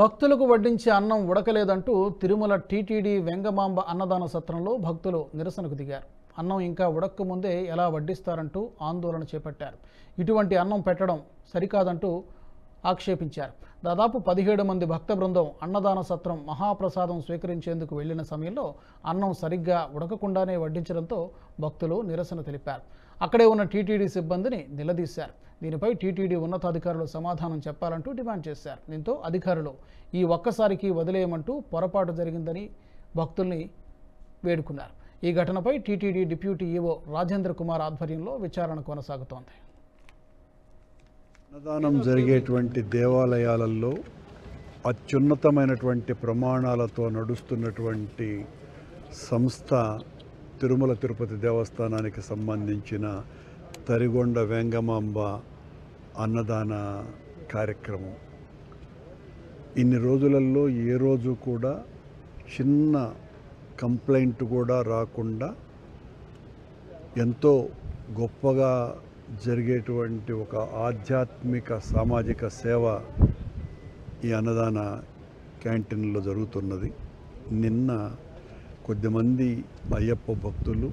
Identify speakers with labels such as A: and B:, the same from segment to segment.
A: భక్తులకు వడ్డించే అన్నం ఉడకలేదంటూ తిరుమల టీటీడీ వెంగమాంబ అన్నదాన సత్రంలో భక్తులు నిరసనకు దిగారు. అన్నం ఇంకా ఉడక్కముందే ఎలా వడ్డిస్తారంటూ ఆందోళన చేపట్టారు. ఇటువంటి అన్నం పెట్టడం సరికాదంటూ ఆక్షేపించారు. దాదాపు 17 మంది భక్త బృందం అన్నదాన సత్రం మహాప్రసాదం స్వీకరించేందుకు వెళ్లిన సమయంలో అన్నం సరిగ్గా ఉడకకుండానే వడ్డించడంతో భక్తులు నిరసన తెలిపారు. అక్కడే ఉన్న టీటీడీ సిబ్బందిని నిలదీశారు. దీనిపై టీటీడీ ఉన్నతాధికారులు సమాధానం చెప్పాలంటూ డిమాండ్ చేశారు. దీంతో అధికారులు ఈ ఒక్కసారికి వదిలేయమంటూ పొరపాటు జరిగిందని భక్తుల్ని వేడుకున్నారు. ఈ ఘటనపై TTD deputy EO Rajendra Kumar ఆధ్వర్యంలో విచారణ కొనసాగుతోంది.
B: అన్నదానం జరిగేటువంటి దేవాలయాలలో అత్యున్నతమైనటువంటి ప్రమాణాలతో నడుస్తున్నటువంటి సంస్థ తిరుమల తిరుపతి దేవస్థానానికి సంబంధించిన తరిగొండ వెంగమాంబ అన్నదాన కార్యక్రమం. ఇన్ని రోజులలో ఏ రోజు కూడా చిన్న కంప్లైంట్ కూడా రాకుండా ఎంతో గొప్పగా జరిగేటువంటి ఒక ఆధ్యాత్మిక సామాజిక సేవ ఈ అన్నదాన క్యాంటీన్లో జరుగుతున్నది. నిన్న కొద్దిమంది అయ్యప్ప భక్తులు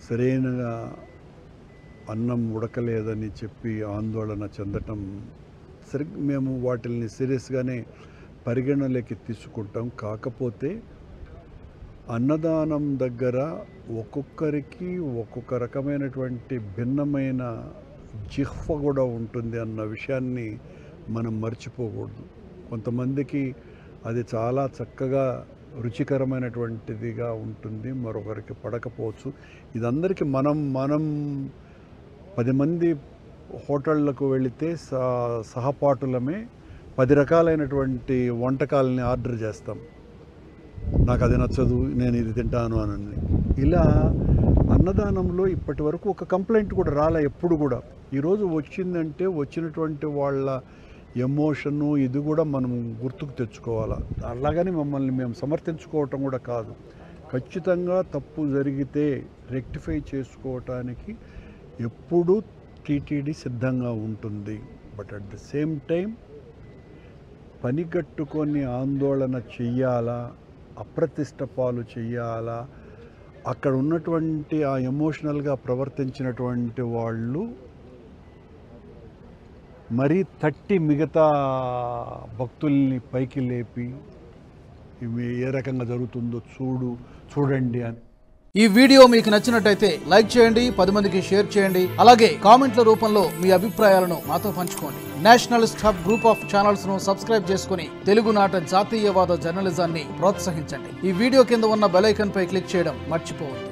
B: సరైనగా అన్నం ఉడకలేదని చెప్పి ఆందోళన చెందటం మేము వాటిని సీరియస్గానే పరిగణలోకి తీసుకుంటాం. కాకపోతే అన్నదానం దగ్గర ఒక్కొక్కరికి ఒక్కొక్క రకమైనటువంటి భిన్నమైన జిహ్వ కూడా ఉంటుంది అన్న విషయాన్ని మనం మర్చిపోకూడదు. కొంతమందికి అది చాలా చక్కగా రుచికరమైనటువంటిదిగా ఉంటుంది, మరొకరికి పడకపోవచ్చు. ఇదందరికీ మనం 10 మంది హోటళ్లకు వెళితే సహపాఠులమే 10 రకాలైనటువంటి వంటకాలని ఆర్డర్ చేస్తాం. నాకు అది నచ్చదు, నేను ఇది తింటాను అని. ఇలా అన్నదానంలో ఇప్పటి వరకు ఒక కంప్లైంట్ కూడా రాలే ఎప్పుడు కూడా. ఈరోజు వచ్చిందంటే వచ్చినటువంటి వాళ్ళ ఎమోషను ఇది కూడా మనం గుర్తుకు తెచ్చుకోవాలా. అలాగని మమ్మల్ని మేము సమర్థించుకోవటం కూడా కాదు. ఖచ్చితంగా తప్పు జరిగితే రెక్టిఫై చేసుకోవటానికి ఎప్పుడూ టీటీడీ సిద్ధంగా ఉంటుంది. But at the same time పని కట్టుకొని ఆందోళన చెయ్యాలా, అప్రతిష్ట పాలు చెయ్యాలా, అక్కడ ఉన్నటువంటి ఆ ఎమోషనల్గా ప్రవర్తించినటువంటి వాళ్ళు మరీ తట్టి మిగతా భక్తుల్ని పైకి లేపి ఇవి ఏ రకంగా జరుగుతుందో చూడండి అని.
A: ఈ వీడియో మీకు నచ్చినట్టయితే లైక్ చేయండి, 10 మందికి షేర్ చేయండి. అలాగే కామెంట్ల రూపంలో మీ అభిప్రాయాలను మాతో పంచుకోండి. Nationalist hub group of channels ను సబ్స్క్రైబ్ చేసుకుని తెలుగునాట జాతీయవాద జర్నలిజాన్ని ప్రోత్సహించండి. ఈ వీడియో కింద ఉన్న బెల్ ఐకాన్ పై క్లిక్ చేయడం మర్చిపోవద్దు.